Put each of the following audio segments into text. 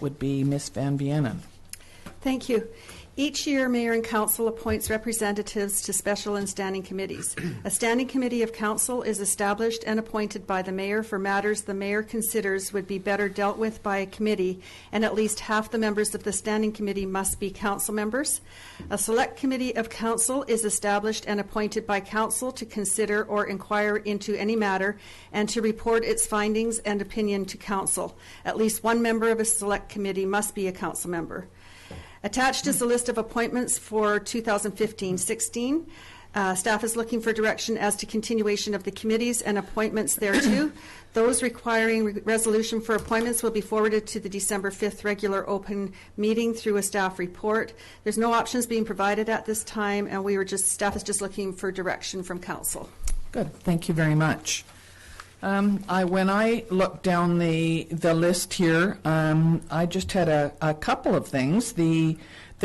would be Ms. Van Vienen. Thank you. Each year, Mayor and Council appoints representatives to special and standing committees. A standing committee of Council is established and appointed by the Mayor for matters the Mayor considers would be better dealt with by a committee, and at least half the members of the standing committee must be Council members. A select committee of Council is established and appointed by Council to consider or inquire into any matter and to report its findings and opinion to Council. At least one member of a select committee must be a Council member. Attached is a list of appointments for 2015-16. Staff is looking for direction as to continuation of the committees and appointments thereto. Those requiring resolution for appointments will be forwarded to the December 5th regular open meeting through a staff report. There's no options being provided at this time, and staff is just looking for direction from Council. Good. Thank you very much. When I looked down the list here, I just had a couple of things. The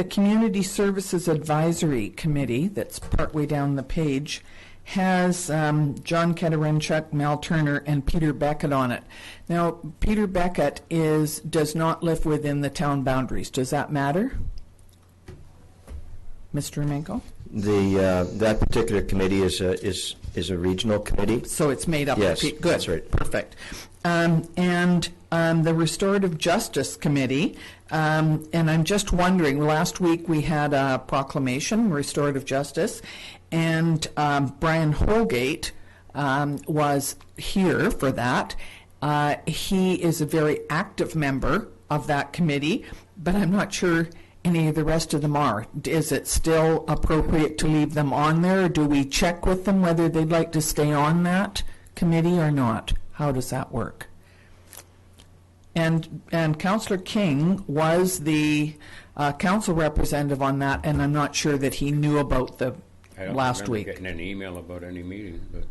Community Services Advisory Committee, that's partway down the page, has John Ketarenchuk, Mel Turner, and Peter Beckett on it. Now, Peter Beckett does not live within the town boundaries. Does that matter? Mr. Remenko? That particular committee is a regional committee. So it's made up yes, of people. Good. That's right. Perfect. And the Restorative Justice Committee, and I'm just wondering, last week we had a proclamation, Restorative Justice, and Brian Holgate was here for that. He is a very active member of that committee, but I'm not sure any of the rest of them are. Is it still appropriate to leave them on there, or do we check with them whether they'd like to stay on that committee or not? How does that work? And Councillor King was the council representative on that, and I'm not sure that he knew about the last week. I don't remember getting an email about any meeting, but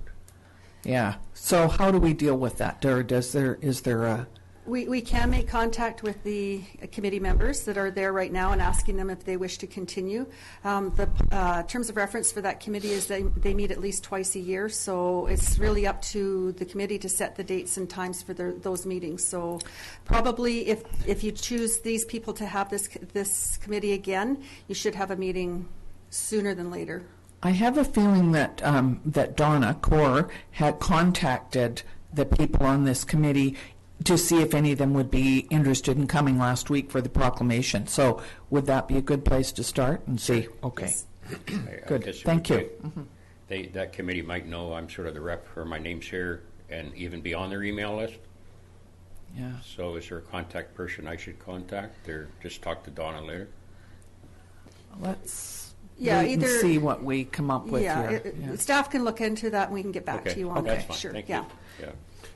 yeah. So how do we deal with that? Is there a We can make contact with the committee members that are there right now and asking them if they wish to continue. The terms of reference for that committee is they meet at least twice a year, so it's really up to the committee to set the dates and times for those meetings. So probably if you choose these people to have this committee again, you should have a meeting sooner than later. I have a feeling that that Donna Core had contacted the people on this committee to see if any of them would be interested in coming last week for the proclamation. So would that be a good place to start and see? Okay. Yes. Good. Thank you. That committee might know I'm sort of the rep, or my name's here, and even be on their email list. Yeah. So is there a contact person I should contact, or just talk to Donna later? Let's wait and see what we come up with here. Staff can look into that and we can get back to you on that's that. fine. Sure. Thank yeah. you. Yeah.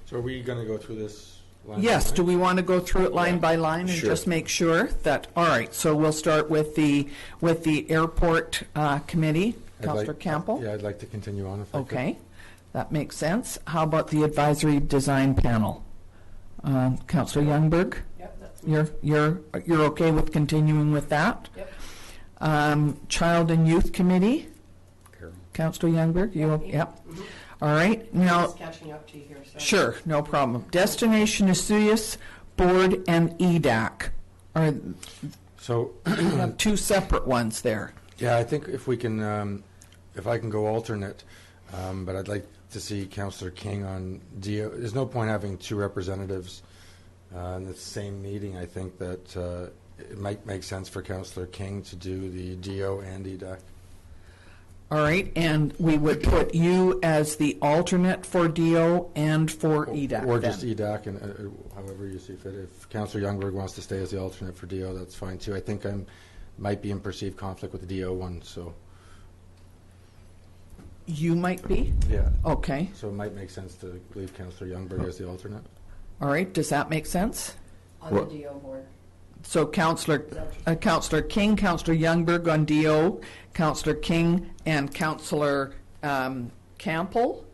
So are we going to go through this line Yes. by line? Do we want to go through it line by line and Sure. just make sure that? All right. So we'll start with the airport committee. Councillor Campbell. Yeah, I'd like to continue on. If I could. Okay, that makes sense. How about the advisory design panel? Councillor Youngberg. Yep, that's me. You're okay with continuing with that? Yep. Child and Youth Committee. Carol. Councillor Youngberg. Yep. Mm-hmm. All right. Now. Just catching up to you here. So. Sure, no problem. Destination Esuias Board and EDAC are So, we have two separate ones there. yeah, I think if we can, if I can go alternate, but I'd like to see Councillor King on DO. There's no point having two representatives in the same meeting. I think that it might make sense for Councillor King to do the DO and EDAC. All right, and we would put you as the alternate for DO and for EDAC. Or then. just EDAC, and however you see fit. If Councillor Youngberg wants to stay as the alternate for DO, that's fine too. I think I might be in perceived conflict with the DO one, so. You might be? Yeah. Okay. So it might make sense to leave Councillor Youngberg as the alternate. All right, does that make sense? On the DO board. So Councillor King, Councillor Youngberg on DO, Councillor King and Councillor Campbell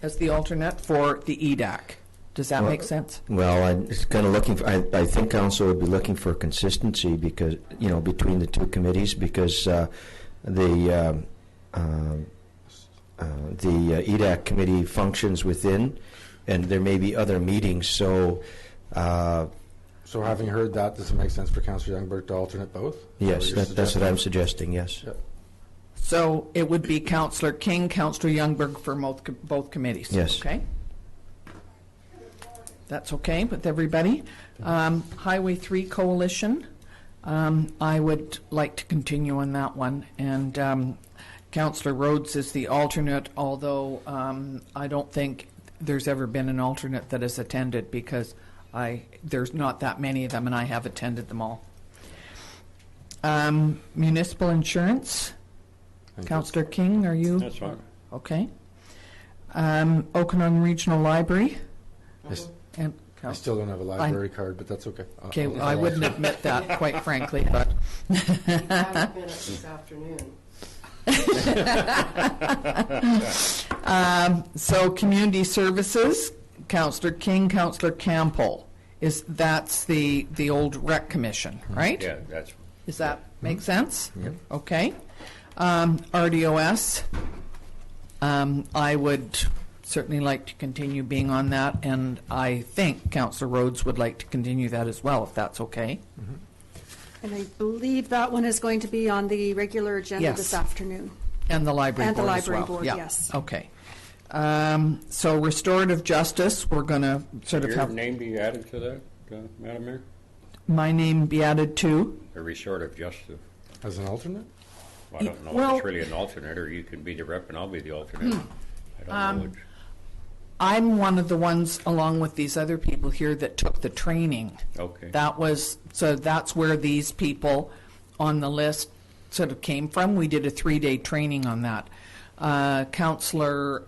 as the alternate for the EDAC. Does that make sense? Well, I'm just kind of looking for, I think council would be looking for consistency because, between the two committees, because the EDAC committee functions within, and there may be other meetings, so So having heard that, does it make sense for Councillor Youngberg to alternate both? Yes, Is that what you're that's what I'm suggesting? suggesting, yes. Yep. So it would be Councillor King, Councillor Youngberg for both committees? Yes. Okay. That's okay with everybody. Highway 3 Coalition, I would like to continue on that one. And Councillor Rhodes is the alternate, although I don't think there's ever been an alternate that has attended because there's not that many of them, and I have attended them all. Municipal Insurance, Thank you. Councillor King, are you? That's fine. Okay. Okanagan Regional Library. And I still don't have a library card, but that's okay. Okay, I'll- I I'll wouldn't alternate. admit that, quite frankly, but I've been up this afternoon. so Community Services, Councillor King, Councillor Campbell, that's the old rec commission, right? Yeah, that's, Does that make sense? Yep. Okay. RDOS, I would certainly like to continue being on that, and I think Councillor Rhodes would like to continue that as well, if that's okay. And I believe that one is going to be on the regular agenda Yes. this afternoon. And the library And the board library as well. board, Yeah. yes. Okay. So restorative justice, we're going to sort of your have name be added to that, Madam Mayor? my name be added to. A restorative justice. As an alternate? I don't know Well- if it's really an alternate, or you can be the rep and I'll be the alternate. I don't know which. I'm one of the ones, along with these other people here, that took the training. Okay. So that's where these people on the list sort of came from. We did a 3-day training on that. Councillor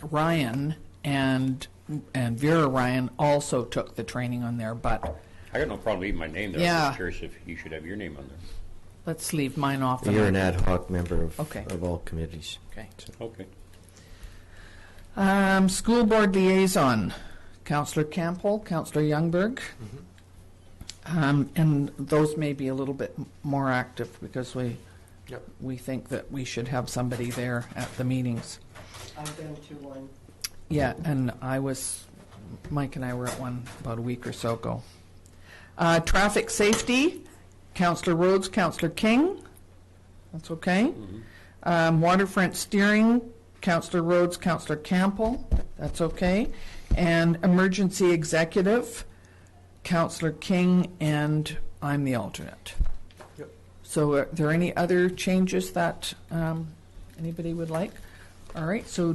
Ryan and Vera Ryan also took the training on there, but I got no problem leaving my name there. I'm Yeah. just curious if you should have your name on there. let's leave mine off. the You're an night. ad hoc member of Okay. all committees. Okay. Okay. School board liaison, Councillor Campbell, Councillor Youngberg. And those may be a little bit more active because Yep. we think that we should have somebody there at the meetings. I've been to one. Yeah, and Mike and I were at one about a week or so ago. Traffic safety, Councillor Rhodes, Councillor King. That's okay. Waterfront steering, Councillor Rhodes, Councillor Campbell. That's okay. And emergency executive, Councillor King, and I'm the alternate. Yep. So are there any other changes that anybody would like? All right, so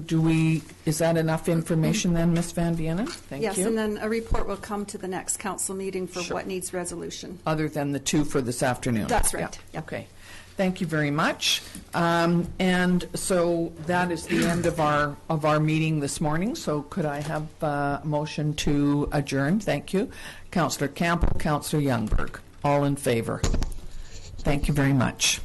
is that enough information then, Ms. Van Vienen? Thank Yes, you. and then a report will come to the next council meeting for Sure. what needs resolution. Other than the 2 for this afternoon? That's right, Yeah. yep. Okay. Thank you very much. And so that is the end of our meeting this morning. So could I have a motion to adjourn? Thank you. Councillor Campbell, Councillor Youngberg, all in favor. Thank you very much.